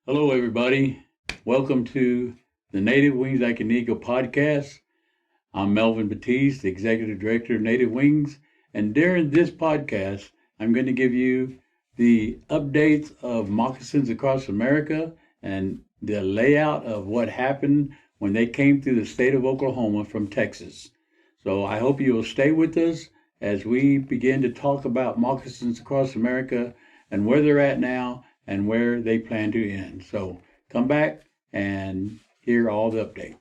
Hello, everybody. Welcome to the Native Wings Like an Eagle podcast. I'm Melvin Batiste, the Executive Director of Native Wings. And during this podcast, I'm going to give you the updates of Moccasins Across America and the layout of what happened when they came through the state of Oklahoma from Texas. So I hope you will stay with us as we begin to talk about Moccasins Across America and where they're at now and where they plan to end. So come back and hear all the updates.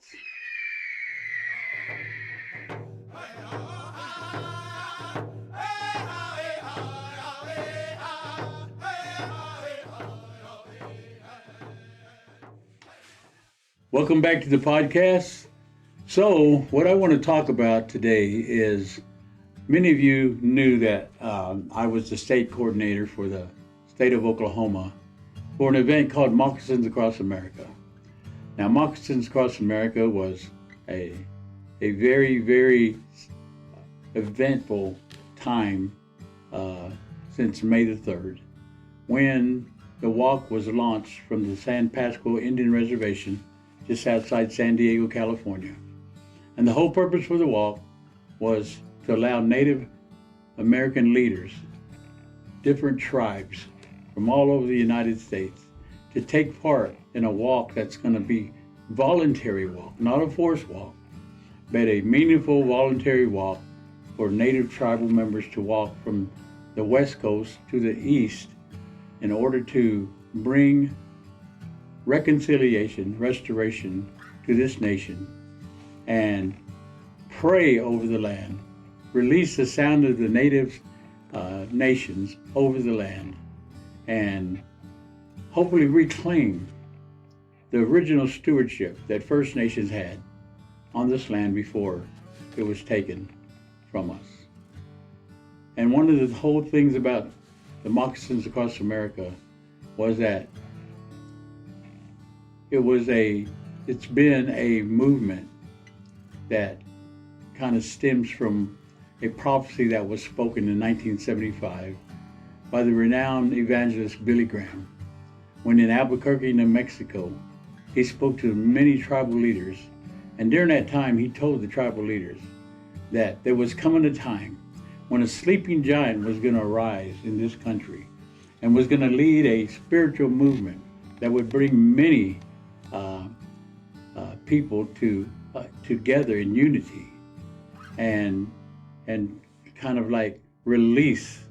Welcome back to the podcast. So what I want to talk about today is many of you knew that I was the state coordinator for the state of Oklahoma for an event called Moccasins Across America. Now, Moccasins Across America was a very, very eventful time since May the 3rd, when the walk was launched from the San Pasqual Indian Reservation just outside San Diego, California. And the whole purpose for the walk was to allow Native American leaders, different tribes from all over the United States, to take part in a walk that's going to be voluntary walk, not a forced walk, but a meaningful voluntary walk for Native tribal members to walk from the West Coast to the East in order to bring reconciliation, restoration to this nation, and pray over the land, release the sound of the native nations over the land, and hopefully reclaim the original stewardship that First Nations had on this land before it was taken from us. And one of the whole things about the Moccasins Across America was that it's been a movement that kind of stems from a prophecy that was spoken in 1975 by the renowned evangelist Billy Graham, when in Albuquerque, New Mexico, he spoke to many tribal leaders. And during that time, he told the tribal leaders that there was coming a time when a sleeping giant was going to arise in this country and was going to lead a spiritual movement that would bring many people together in unity and kind of like release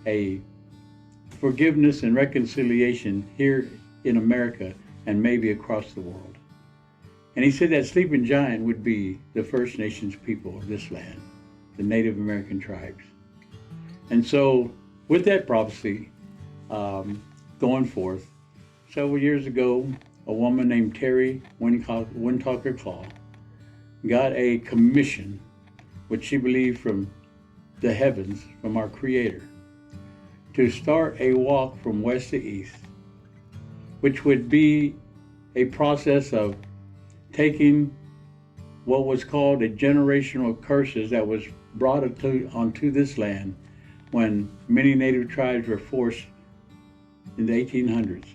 a forgiveness and reconciliation here in America and maybe across the world. And he said that sleeping giant would be the First Nations people of this land, the Native American tribes. And so with that prophecy going forth, several years ago, a woman named Terry Windtalker Claw got a commission, which she believed from the heavens, from our Creator, to start a walk from west to east, which would be a process of taking what was called a generational curses that was brought onto this land when many Native tribes were forced in the 1800s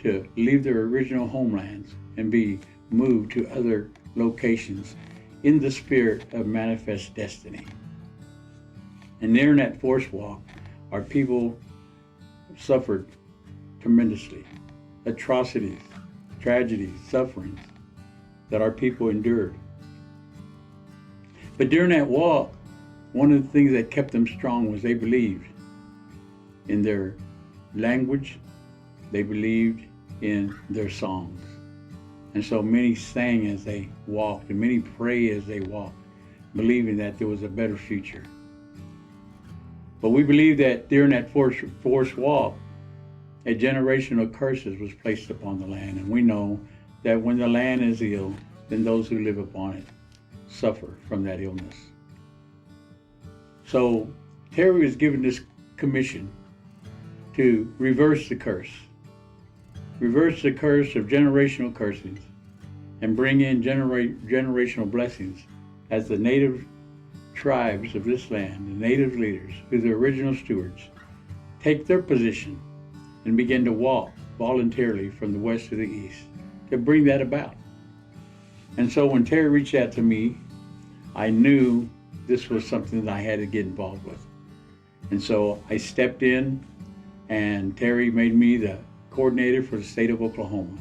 to leave their original homelands and be moved to other locations in the spirit of manifest destiny. And during that forced walk, our people suffered tremendously. Atrocities, tragedies, sufferings that our people endured. But during that walk, one of the things that kept them strong was they believed in their language, they believed in their songs. And so many sang as they walked, and many prayed as they walked, believing that there was a better future. But we believe that during that forced walk, a generation of curses was placed upon the land. And we know that when the land is ill, then those who live upon it suffer from that illness. So Terry was given this commission to reverse the curse of generational cursings and bring in generational blessings as the native tribes of this land, the native leaders, who are the original stewards, take their position and begin to walk voluntarily from the west to the east to bring that about. And so when Terry reached out to me, I knew this was something that I had to get involved with. And so I stepped in, and Terry made me the coordinator for the state of Oklahoma.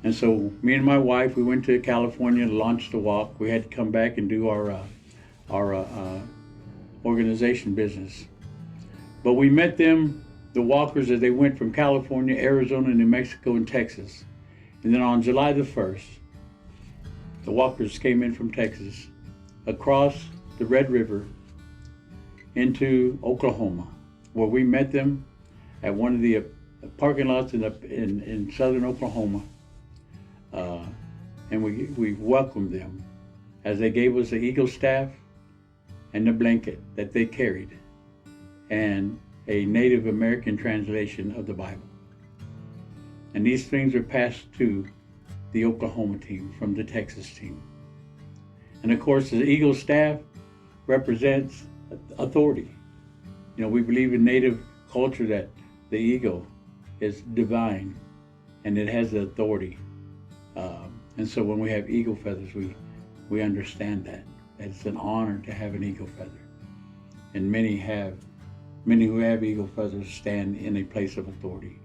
And so me and my wife, we went to California to launch the walk. We had to come back and do our organization business. But we met them, the walkers, as they went from California, Arizona, New Mexico, and Texas. And then on July the 1st, the walkers came in from Texas across the Red River into Oklahoma, where we met them at one of the parking lots in southern Oklahoma. And we welcomed them as they gave us the eagle staff and the blanket that they carried and a Native American translation of the Bible. And these things were passed to the Oklahoma team from the Texas team. And of course, the eagle staff represents authority. You know, we believe in Native culture that the eagle is divine and it has the authority. And so when we have eagle feathers, we understand that it's an honor to have an eagle feather. And many who have eagle feathers stand in a place of authority.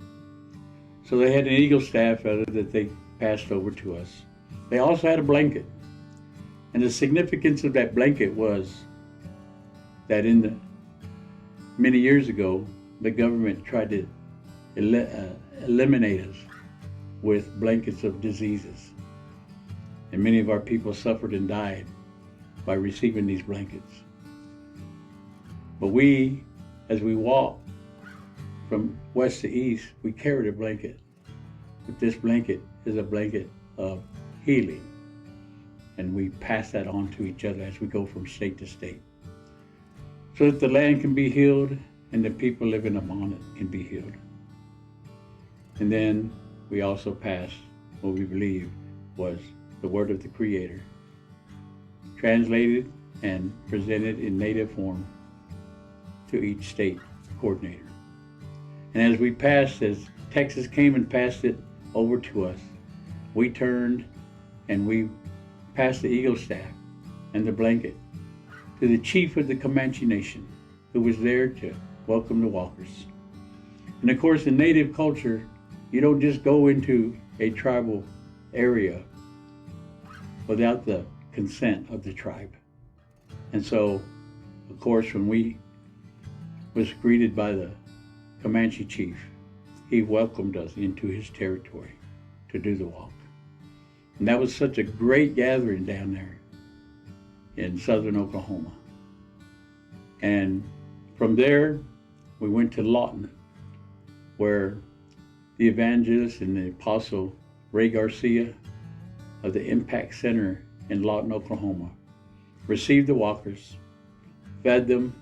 So they had an eagle staff feather that they passed over to us. They also had a blanket. And the significance of that blanket was that many years ago, the government tried to eliminate us with blankets of diseases. And many of our people suffered and died by receiving these blankets. But we, as we walked from west to east, we carried a blanket. But this blanket is a blanket of healing. And we pass that on to each other as we go from state to state, so that the land can be healed and the people living upon it can be healed. And then we also pass what we believe was the word of the Creator, translated and presented in native form to each state coordinator. And as we passed, as Texas came and passed it over to us, we turned and we passed the eagle staff and the blanket to the chief of the Comanche Nation, who was there to welcome the walkers. And of course, in Native culture, you don't just go into a tribal area without the consent of the tribe. And so, of course, when we was greeted by the Comanche chief, he welcomed us into his territory to do the walk. And that was such a great gathering down there in southern Oklahoma. And from there, we went to Lawton, where the evangelist and the apostle Ray Garcia of the Impact Center in Lawton, Oklahoma, received the walkers, fed them,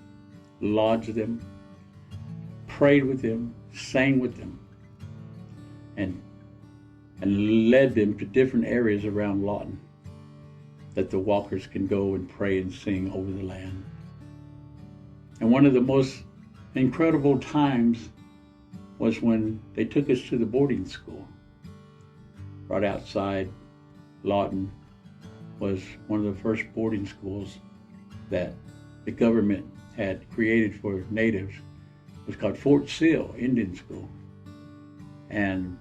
lodged them, prayed with them, sang with them, and led them to different areas around Lawton that the walkers can go and pray and sing over the land. And one of the most incredible times was when they took us to the boarding school. Right outside Lawton was one of the first boarding schools that the government had created for natives. It was called Fort Sill Indian School. And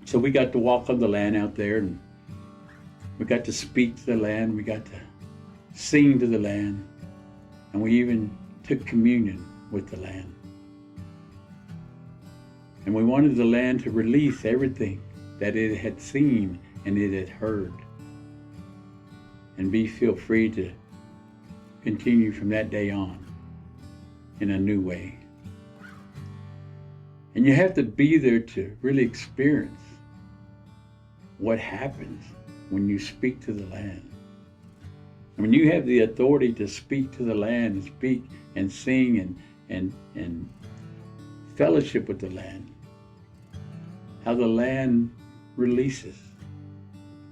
so we got to walk on the land out there, and we got to speak to the land, we got to sing to the land, and we even took communion with the land. And we wanted the land to release everything that it had seen and it had heard, and feel free to continue from that day on in a new way. And you have to be there to really experience what happens when you speak to the land. I mean, you have the authority to speak to the land and speak and sing and fellowship with the land. How the land releases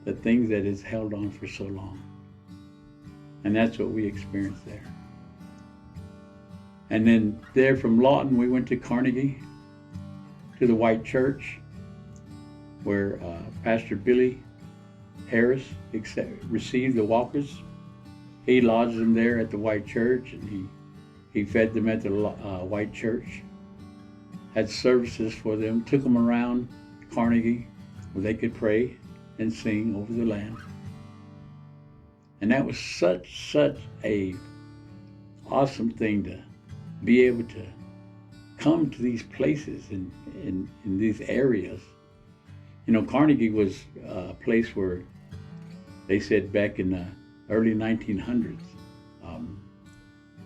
the things that is held on for so long. And that's what we experienced there. And then there from Lawton, we went to Carnegie to the white church where Pastor Billy Harris received the walkers. He lodged them there at the white church, and he fed them at the white church, had services for them, took them around Carnegie where they could pray and sing over the land. And that was such a awesome thing to be able to come to these places in these areas. You know, Carnegie was a place where they said back in the early 1900s,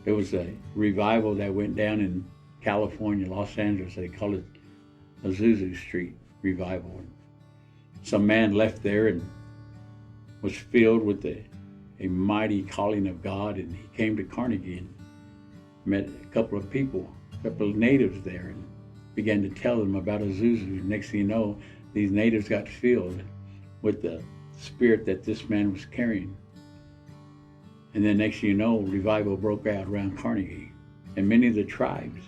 there was a revival that went down in California, Los Angeles. They call it Azusa Street Revival. And some man left there and was filled with a mighty calling of God, and he came to Carnegie and met a couple of people, a couple of natives there, and began to tell them about Azusa. Next thing you know, these natives got filled with the spirit that this man was carrying. And then next thing you know, revival broke out around Carnegie. And many of the tribes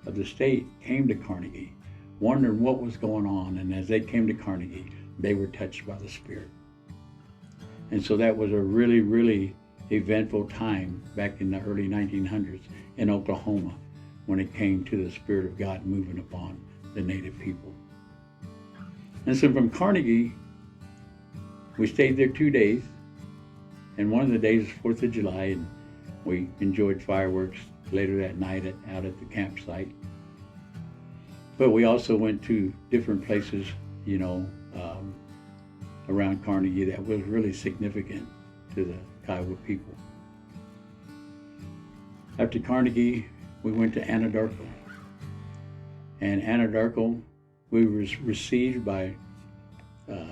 of the state came to Carnegie, wondering what was going on. And as they came to Carnegie, they were touched by the Spirit. And so that was a really eventful time back in the early 1900s in Oklahoma when it came to the Spirit of God moving upon the native people. And so from Carnegie, we stayed there 2 days. And one of the days was 4th of July, and we enjoyed fireworks later that night out at the campsite. But we also went to different places, you know, around Carnegie that was really significant to the Kiowa people. After Carnegie, we went to Anadarko. And Anadarko, we were received by a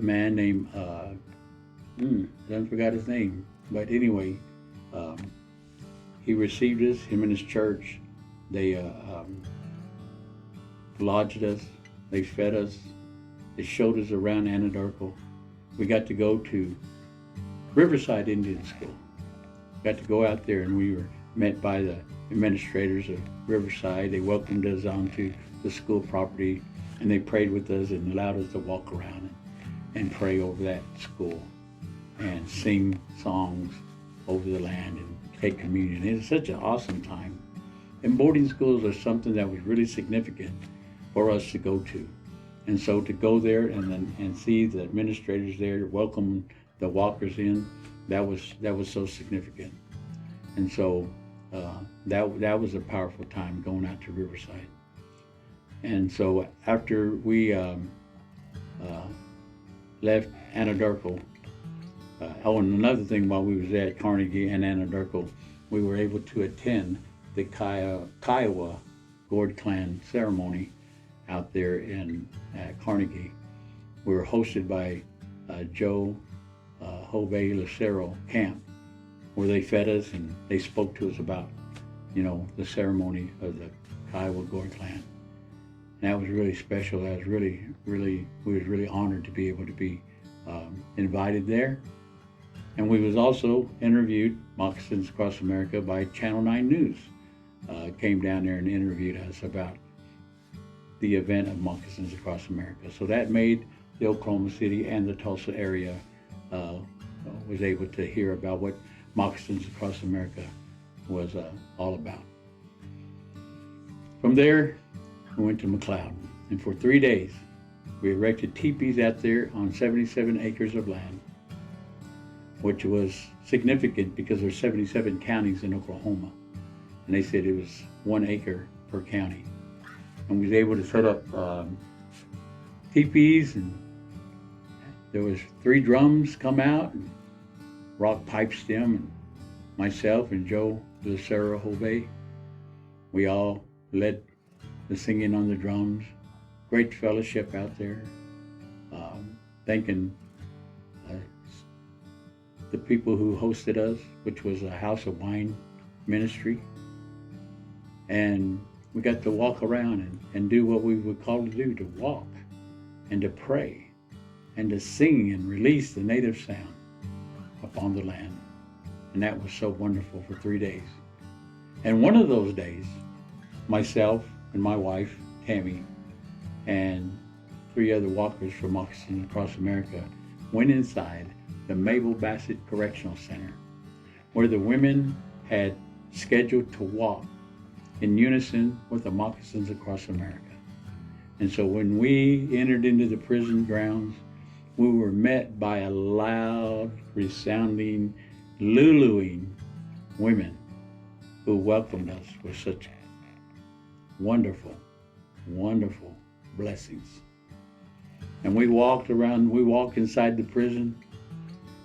man named, I forgot his name, but anyway, he received us, him and his church. They lodged us, they fed us, they showed us around Anadarko. We got to go to Riverside Indian School. Got to go out there, and we were met by the administrators of Riverside. They welcomed us onto the school property, and they prayed with us and allowed us to walk around and pray over that school and sing songs over the land and take communion. It was such an awesome time. And boarding schools are something that was really significant for us to go to. And so to go there and see the administrators there welcome the walkers in, that was so significant. And so that was a powerful time going out to Riverside. And so after we left Anadarko, and another thing, while we was at Carnegie and Anadarko, we were able to attend the Kiowa Gourd Clan ceremony out there at Carnegie. We were hosted by Joe Hove Lucero Camp, where they fed us and they spoke to us about, you know, the ceremony of the Kiowa Gourd Clan. And that was really special. That was really, we was really honored to be able to be invited there. And we was also interviewed, Moccasins Across America, by Channel 9 News. Came down there and interviewed us about the event of Moccasins Across America. So that made the Oklahoma City and the Tulsa area was able to hear about what Moccasins Across America was all about. From there, we went to McLeod, and for 3 days, we erected teepees out there on 77 acres of land, which was significant because there's 77 counties in Oklahoma, and they said it was 1 acre per county. And we was able to set up teepees, and there was 3 drums come out, and rock pipe stem, and myself and Joe Lucero Hove, we all led the singing on the drums. Great fellowship out there. Thanking the people who hosted us, which was a House of Wine ministry. And we got to walk around and do what we were called to do, to walk and to pray and to sing and release the native sound upon the land. And that was so wonderful for 3 days. And one of those days, myself and my wife, Tammy, and 3 other walkers from Moccasins Across America went inside the Mabel Bassett Correctional Center, where the women had scheduled to walk in unison with the Moccasins Across America. And so when we entered into the prison grounds, we were met by a loud, resounding, luluing women who welcomed us with such wonderful, wonderful blessings. And we walked inside the prison,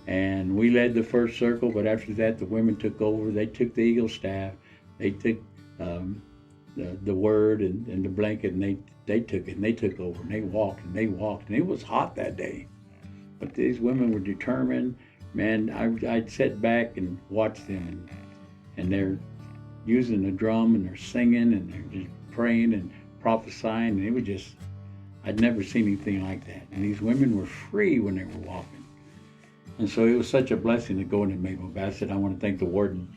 and we led the first circle, but after that the women took over. They took the eagle staff, they took the word and the blanket, and they took it, and they took over, and they walked, and it was hot that day. But these women were determined. Man, I'd sit back and watch them, and they're using the drum, and they're singing, and they're just praying and prophesying, and it was just, I'd never seen anything like that. And these women were free when they were walking. And so it was such a blessing to go into Mabel Bassett. I want to thank the warden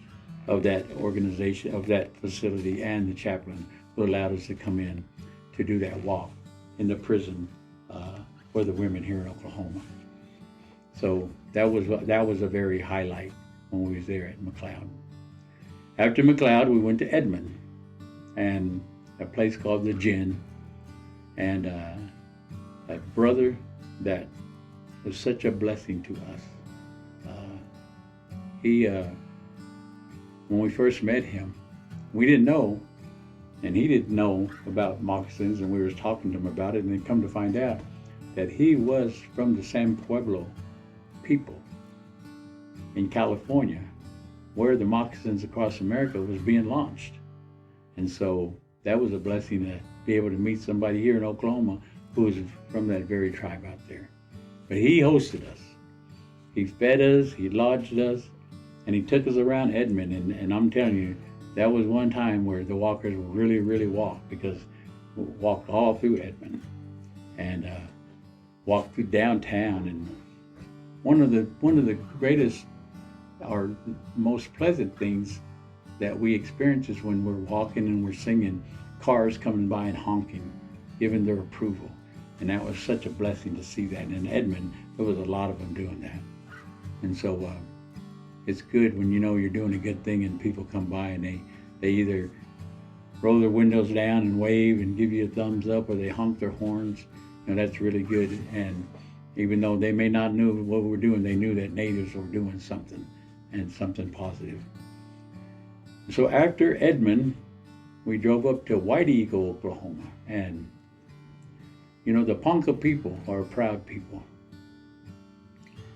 of that organization, of that facility, and the chaplain who allowed us to come in to do that walk in the prison for the women here in Oklahoma. So that was a very highlight when we was there at McLeod. After McLeod, we went to Edmond, and a place called the Gin, and a brother that was such a blessing to us. When we first met him, we didn't know, and he didn't know about moccasins, and we were talking to him about it, and then come to find out that he was from the San Pueblo people in California, where the Moccasins Across America was being launched. And so that was a blessing to be able to meet somebody here in Oklahoma who was from that very tribe out there. But he hosted us. He fed us, he lodged us, and he took us around Edmond. And I'm telling you, that was one time where the walkers really, really walked, because we walked all through Edmond and walked through downtown. And one of the greatest or most pleasant things that we experience is when we're walking and we're singing, cars coming by and honking, giving their approval. And that was such a blessing to see that. And in Edmond, there was a lot of them doing that. And so it's good when you know you're doing a good thing and people come by and they either roll their windows down and wave and give you a thumbs up, or they honk their horns. You know, that's really good. And even though they may not know what we're doing, they knew that natives were doing something, and something positive. So after Edmond, we drove up to White Eagle, Oklahoma. And you know, the Ponca people are proud people.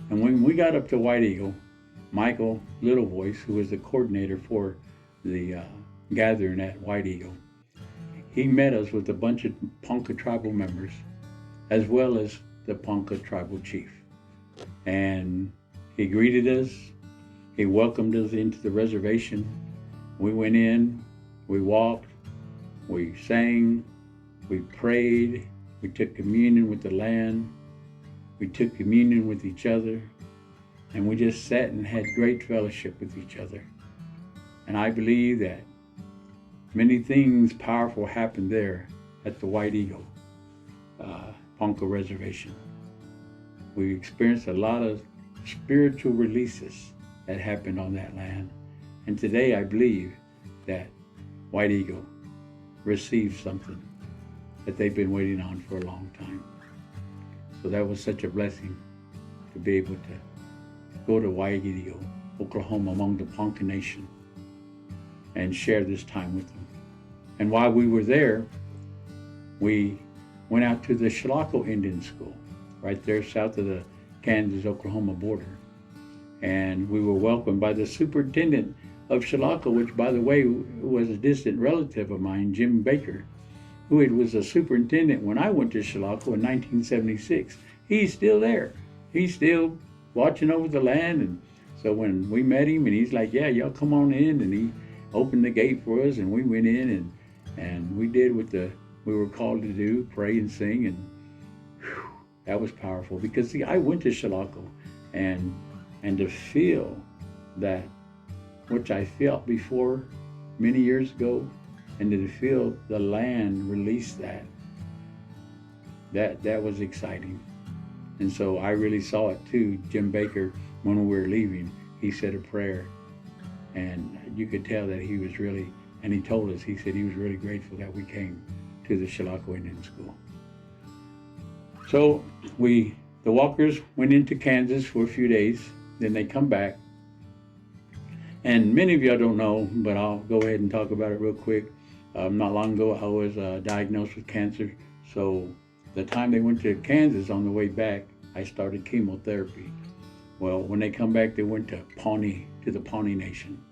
And when we got up to White Eagle, Michael Littlevoice, who was the coordinator for the gathering at White Eagle, he met us with a bunch of Ponca tribal members, as well as the Ponca tribal chief. And he greeted us, he welcomed us into the reservation. We went in, we walked, we sang, we prayed, we took communion with the land, we took communion with each other, and we just sat and had great fellowship with each other. And I believe that many things powerful happened there at the White Eagle Ponca Reservation. We experienced a lot of spiritual releases that happened on that land. And today I believe that White Eagle received something that they've been waiting on for a long time. So that was such a blessing to be able to go to White Eagle, Oklahoma, among the Ponca Nation, and share this time with them. And while we were there, we went out to the Chilocco Indian School, right there south of the Kansas-Oklahoma border. And we were welcomed by the superintendent of Chilocco, which, by the way, was a distant relative of mine, Jim Baker, who was a superintendent when I went to Chilocco in 1976. He's still there. He's still watching over the land. And so when we met him, and he's like, yeah, y'all come on in, and he opened the gate for us, and we went in, and we did what we were called to do, pray and sing, and whew, that was powerful. Because see, I went to Chilocco, and to feel that which I felt before many years ago, and to feel the land release that was exciting. And so I really saw it too. Jim Baker, when we were leaving, he said a prayer, and you could tell that he was really, and he told us, he said he was really grateful that we came to the Chilocco Indian School. So the walkers went into Kansas for a few days, then they come back. And many of y'all don't know, but I'll go ahead and talk about it real quick. Not long ago, I was diagnosed with cancer. So the time they went to Kansas, on the way back, I started chemotherapy. Well, when they come back, they went to the Pawnee Nation.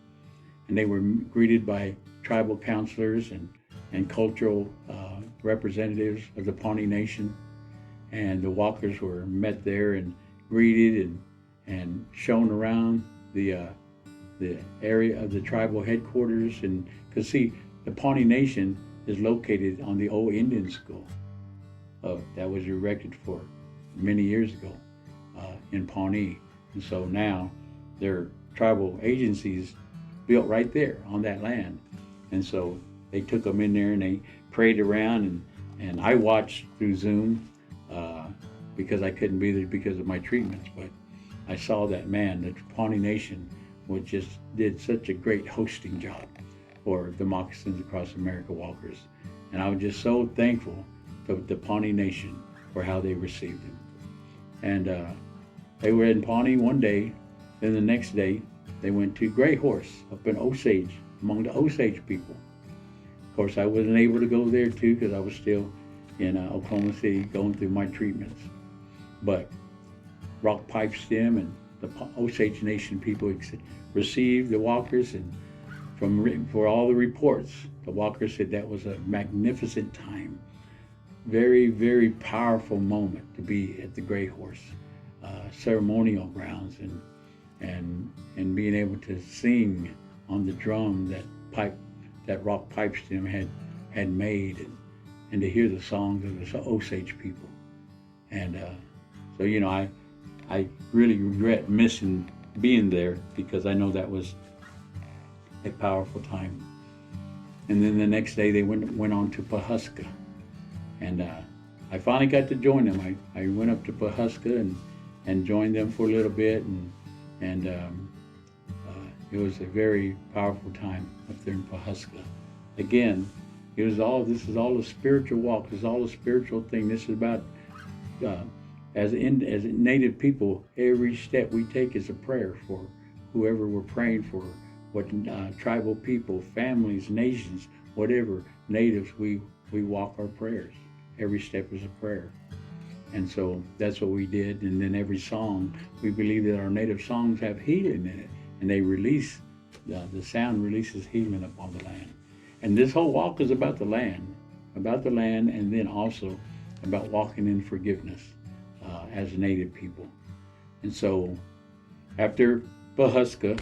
And they were greeted by tribal counselors and cultural representatives of the Pawnee Nation. And the walkers were met there and greeted and shown around the area of the tribal headquarters. And because see, the Pawnee Nation is located on the old Indian School that was erected for many years ago in Pawnee. And so now their tribal agencies built right there on that land. And so they took them in there and they prayed around, and I watched through Zoom because I couldn't be there because of my treatments. But I saw that, man, the Pawnee Nation did such a great hosting job for the Moccasins Across America walkers. And I was just so thankful to the Pawnee Nation for how they received them. And they were in Pawnee one day, then the next day they went to Gray Horse up in Osage, among the Osage people. Of course, I wasn't able to go there too because I was still in Oklahoma City going through my treatments. But Rock Pipe Stem and the Osage Nation people received the walkers, and for all the reports, the walkers said that was a magnificent time. Very, very powerful moment to be at the Gray Horse ceremonial grounds and being able to sing on the drum that Rock Pipe Stem had made, and to hear the songs of the Osage people. And so, you know, I really regret missing being there because I know that was a powerful time. And then the next day they went on to Pawhuska, and I finally got to join them. I went up to Pawhuska and joined them for a little bit, and it was a very powerful time up there in Pawhuska. Again, this is all a spiritual walk. This is all a spiritual thing. This is about as Native people, every step we take is a prayer for whoever we're praying for. What tribal people, families, nations, whatever, natives, we walk our prayers. Every step is a prayer. And so that's what we did. And then every song, we believe that our native songs have healing in it. And they release, the sound releases healing upon the land. And this whole walk is about the land, and then also about walking in forgiveness as Native people. And so after Pawhuska,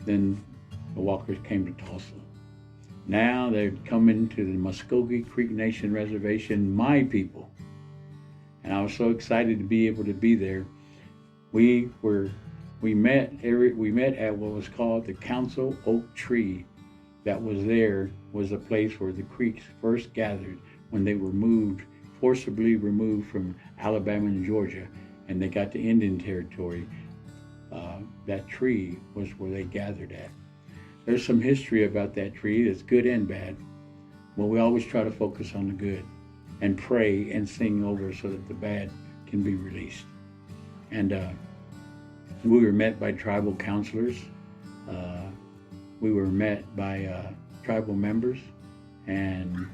then the walkers came to Tulsa. Now they're coming to the Muskogee Creek Nation Reservation, my people. And I was so excited to be able to be there. We met at what was called the Council Oak Tree. That was a place where the Creeks first gathered when they were forcibly removed from Alabama and Georgia, and they got to Indian Territory. That tree was where they gathered at. There's some history about that tree that's good and bad. Well, we always try to focus on the good and pray and sing over so that the bad can be released. And we were met by tribal counselors. We were met by tribal members, and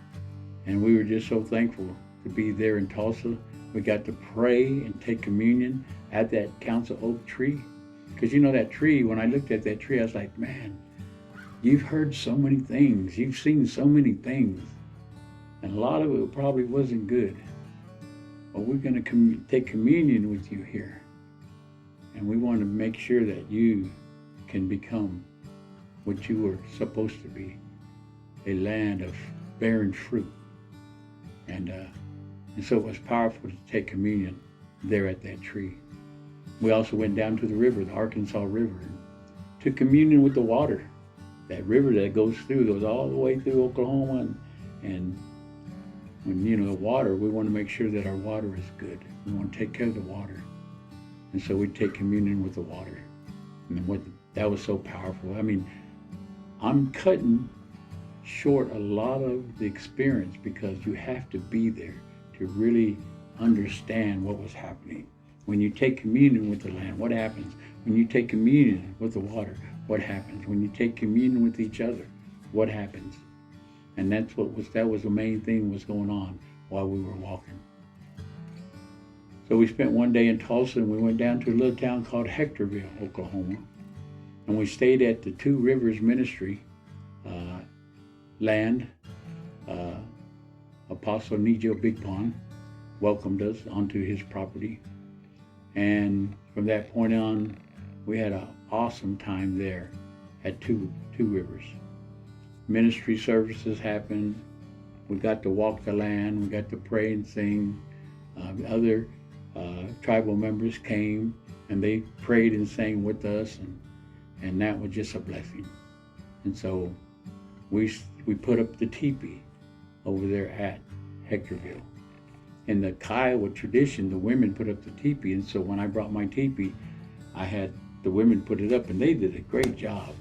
we were just so thankful to be there in Tulsa. We got to pray and take communion at that Council Oak Tree. Because you know that tree, when I looked at that tree, I was like, man, you've heard so many things. You've seen so many things. And a lot of it probably wasn't good. But we're going to take communion with you here. And we want to make sure that you can become what you were supposed to be, a land of bearing fruit. And so it was powerful to take communion there at that tree. We also went down to the river, the Arkansas River, and took communion with the water. that river that goes through goes all the way through Oklahoma, and when the water, we want to make sure that our water is good. We want to take care of the water, and so we take communion with the water. And that was so powerful. I mean, I'm cutting short a lot of the experience because you have to be there to really understand what was happening. When you take communion with the land, what happens? When you take communion with the water, what happens? When you take communion with each other, what happens? And that was the main thing was going on while we were walking. So we spent one day in Tulsa, and we went down to a little town called Hectorville, Oklahoma. And we stayed at the Two Rivers Ministry land. Apostle Nijo Big Pond welcomed us onto his property. And from that point on, we had an awesome time there at Two Rivers. Ministry services happened. We got to walk the land. We got to pray and sing. Other tribal members came, and they prayed and sang with us, and that was just a blessing. And so we put up the teepee over there at Hectorville. In the Kiowa tradition, the women put up the teepee, and so when I brought my teepee, I had the women put it up, and they did a great job.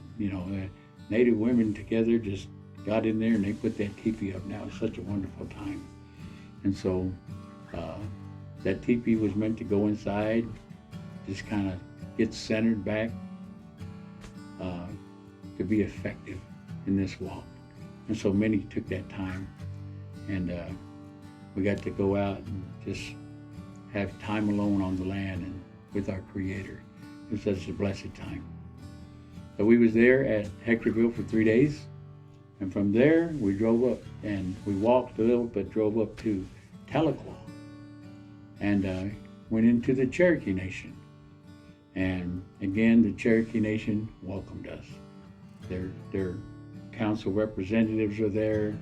Native women together just got in there and they put that teepee up. Now it's such a wonderful time. And so that teepee was meant to go inside, just kind of get centered back to be effective in this walk. And so many took that time, and we got to go out and just have time alone on the land and with our Creator. It was such a blessed time. So we was there at Hectorville for 3 days, and from there we drove up, and we walked a little but drove up to Tahlequah, and went into the Cherokee Nation. And again, the Cherokee Nation welcomed us. Their council representatives were there,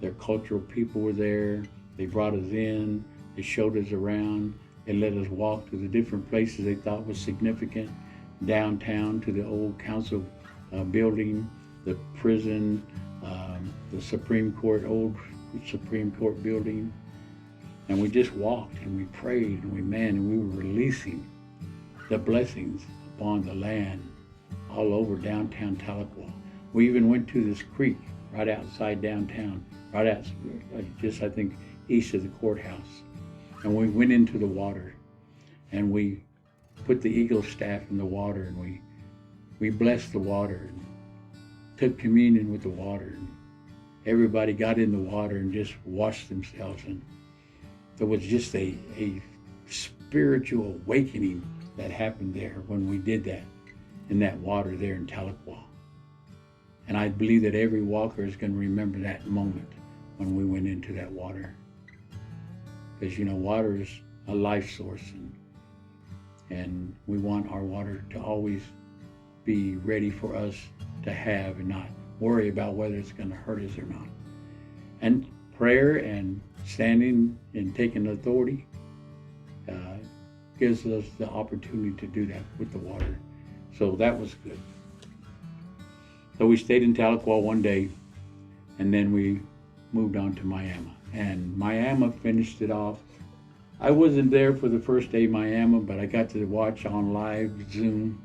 their cultural people were there. They brought us in, they showed us around, they let us walk to the different places they thought was significant, downtown to the old council building, the prison, the Supreme Court, old Supreme Court building. And we just walked and we prayed and we were releasing the blessings upon the land all over downtown Tahlequah. We even went to this creek right outside downtown, right out, just I think east of the courthouse. And we went into the water, and we put the eagle staff in the water, and we blessed the water and took communion with the water. And everybody got in the water and just washed themselves. And there was just a spiritual awakening that happened there when we did that in that water there in Tahlequah. And I believe that every walker is going to remember that moment when we went into that water. Because, water is a life source, and we want our water to always be ready for us to have and not worry about whether it's going to hurt us or not. And prayer and standing and taking authority gives us the opportunity to do that with the water. So that was good. So we stayed in Tahlequah one day, and then we moved on to Miami. And Miami finished it off. I wasn't there for the first day Miami, but I got to watch on live Zoom.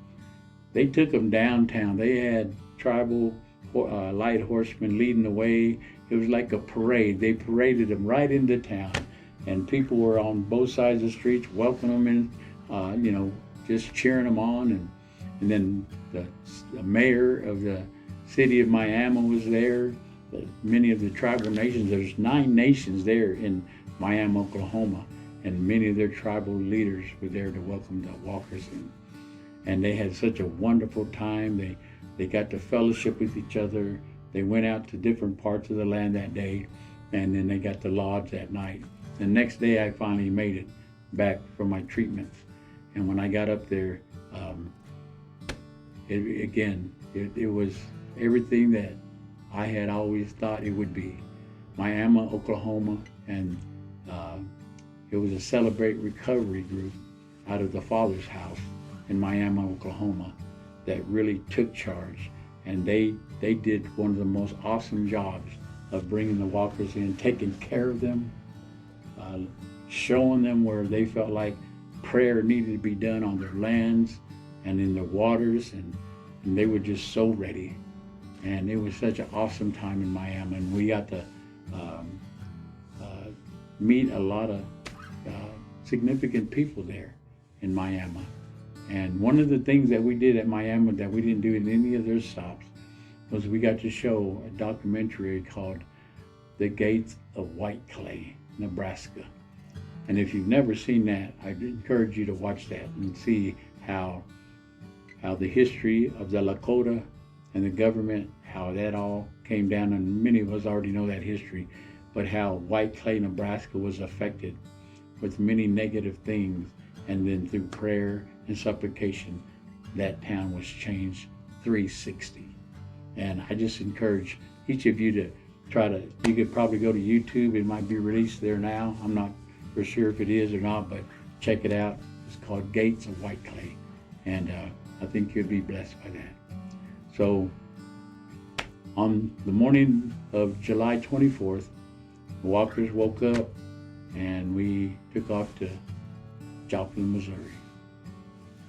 They took them downtown. They had tribal light horsemen leading the way. It was like a parade. They paraded them right into town, and people were on both sides of the streets welcoming them in, just cheering them on. And then the mayor of the city of Miami was there. Many of the tribal nations, there's 9 nations there in Miami, Oklahoma, and many of their tribal leaders were there to welcome the walkers in. And they had such a wonderful time. They got to fellowship with each other. They went out to different parts of the land that day, and then they got to lodge that night. The next day I finally made it back from my treatments. And when I got up there, it was everything that I had always thought it would be. Miami, Oklahoma, and it was a Celebrate Recovery group out of the Father's house in Miami, Oklahoma, that really took charge and they did one of the most awesome jobs of bringing the walkers in, taking care of them, showing them where they felt like prayer needed to be done on their lands and in their waters, and they were just so ready. And it was such an awesome time in Miami, and we got to meet a lot of significant people there in Miami. And one of the things that we did at Miami that we didn't do in any other stops was we got to show a documentary called The Gates of White Clay, Nebraska. And if you've never seen that, I'd encourage you to watch that and see how the history of the Lakota and the government, how that all came down, and many of us already know that history, but how White Clay, Nebraska was affected with many negative things, and then through prayer and supplication, that town was changed 360. And I just encourage each of you to you could probably go to YouTube, it might be released there now, I'm not for sure if it is or not, but check it out. It's called Gates of White Clay, and I think you'll be blessed by that. So on the morning of July 24th, the walkers woke up and we took off to Joplin, Missouri,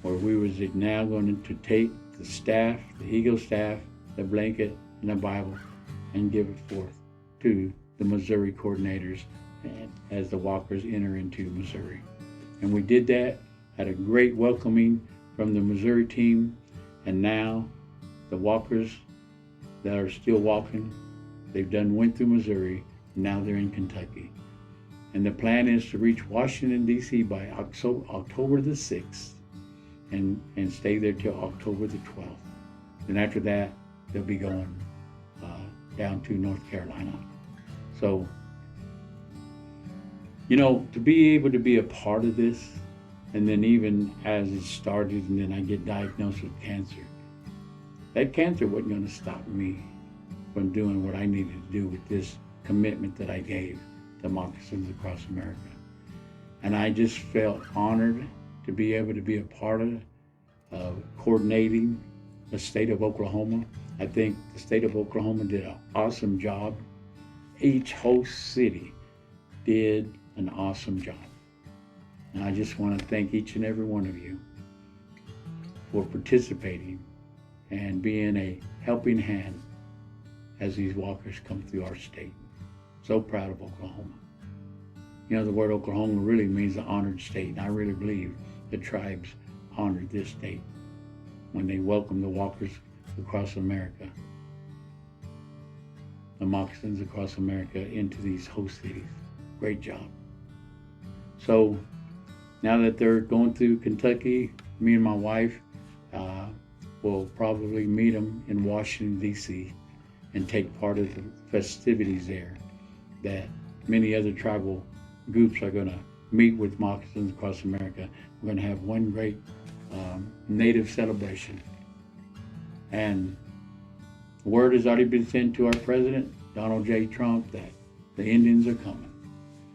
where we was now going to take the staff, the eagle staff, the blanket, and the Bible, and give it forth to the Missouri coordinators as the walkers enter into Missouri. And we did that, had a great welcoming from the Missouri team, and now the walkers that are still walking, went through Missouri, now they're in Kentucky. And the plan is to reach Washington, D.C. by October the 6th and stay there till October the 12th. And after that, they'll be going down to North Carolina. So, to be able to be a part of this, and then even as it started and then I get diagnosed with cancer, that cancer wasn't going to stop me from doing what I needed to do with this commitment that I gave to Moccasins Across America. And I just felt honored to be able to be a part of coordinating the state of Oklahoma. I think the state of Oklahoma did an awesome job. Each host city did an awesome job. And I just want to thank each and every one of you for participating and being a helping hand as these walkers come through our state. So proud of Oklahoma. The word Oklahoma really means the honored state, and I really believe the tribes honored this state when they welcomed the walkers across America, the Moccasins Across America, into these host cities. Great job. So now that they're going through Kentucky, me and my wife will probably meet them in Washington, D.C. and take part of the festivities there that many other tribal groups are going to meet with Moccasins Across America. We're going to have one great native celebration. And the word has already been sent to our president, Donald J. Trump, that the Indians are coming.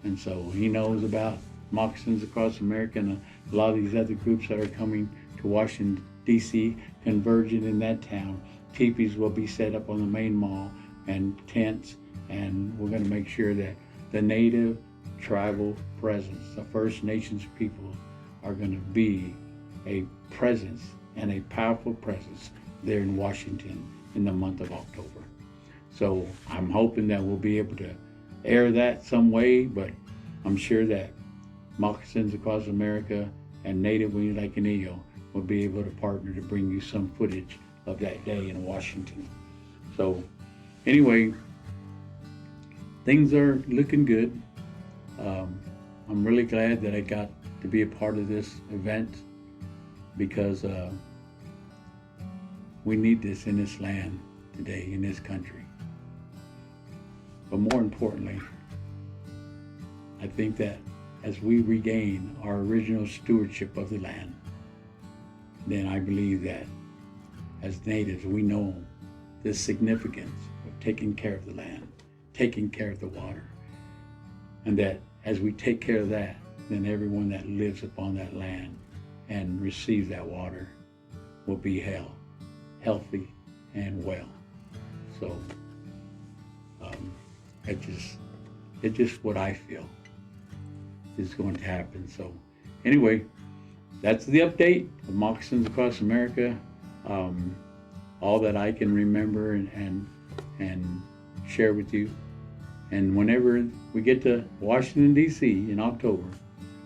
And so he knows about Moccasins Across America and a lot of these other groups that are coming to Washington, D.C., converging in that town. Teepees will be set up on the main mall and tents, and we're going to make sure that the native tribal presence, the First Nations people, are going to be a presence and a powerful presence there in Washington in the month of October. So I'm hoping that we'll be able to air that some way, but I'm sure that Moccasins Across America and Native Wings Like an Eagle will be able to partner to bring you some footage of that day in Washington. So anyway, things are looking good. I'm really glad that I got to be a part of this event, because we need this in this land today, in this country. But more importantly, I think that as we regain our original stewardship of the land, then I believe that as natives, we know the significance of taking care of the land, taking care of the water, and that as we take care of that, then everyone that lives upon that land and receives that water will be healthy and well. So it's just what I feel is going to happen. So anyway, that's the update of Moccasins Across America. All that I can remember and share with you. And whenever we get to Washington, D.C. in October,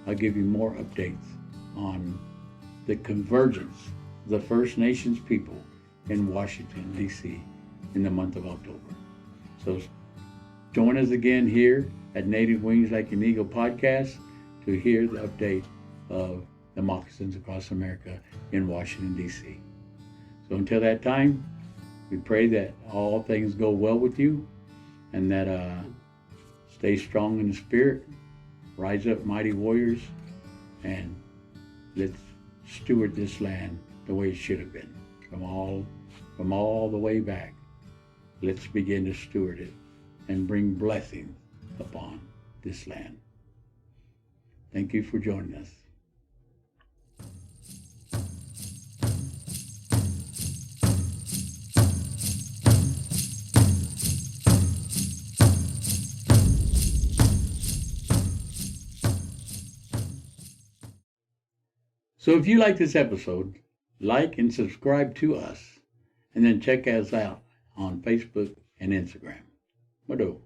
I'll give you more updates on the convergence of the First Nations people in Washington, D.C. in the month of October. So join us again here at Native Wings Like an Eagle podcast to hear the update of the Moccasins Across America in Washington, D.C. So until that time, we pray that all things go well with you and that stay strong in the spirit, rise up mighty warriors, and let's steward this land the way it should have been from all the way back. Let's begin to steward it and bring blessings upon this land. Thank you for joining us. So if you like this episode, like and subscribe to us, and then check us out on Facebook and Instagram. Mado.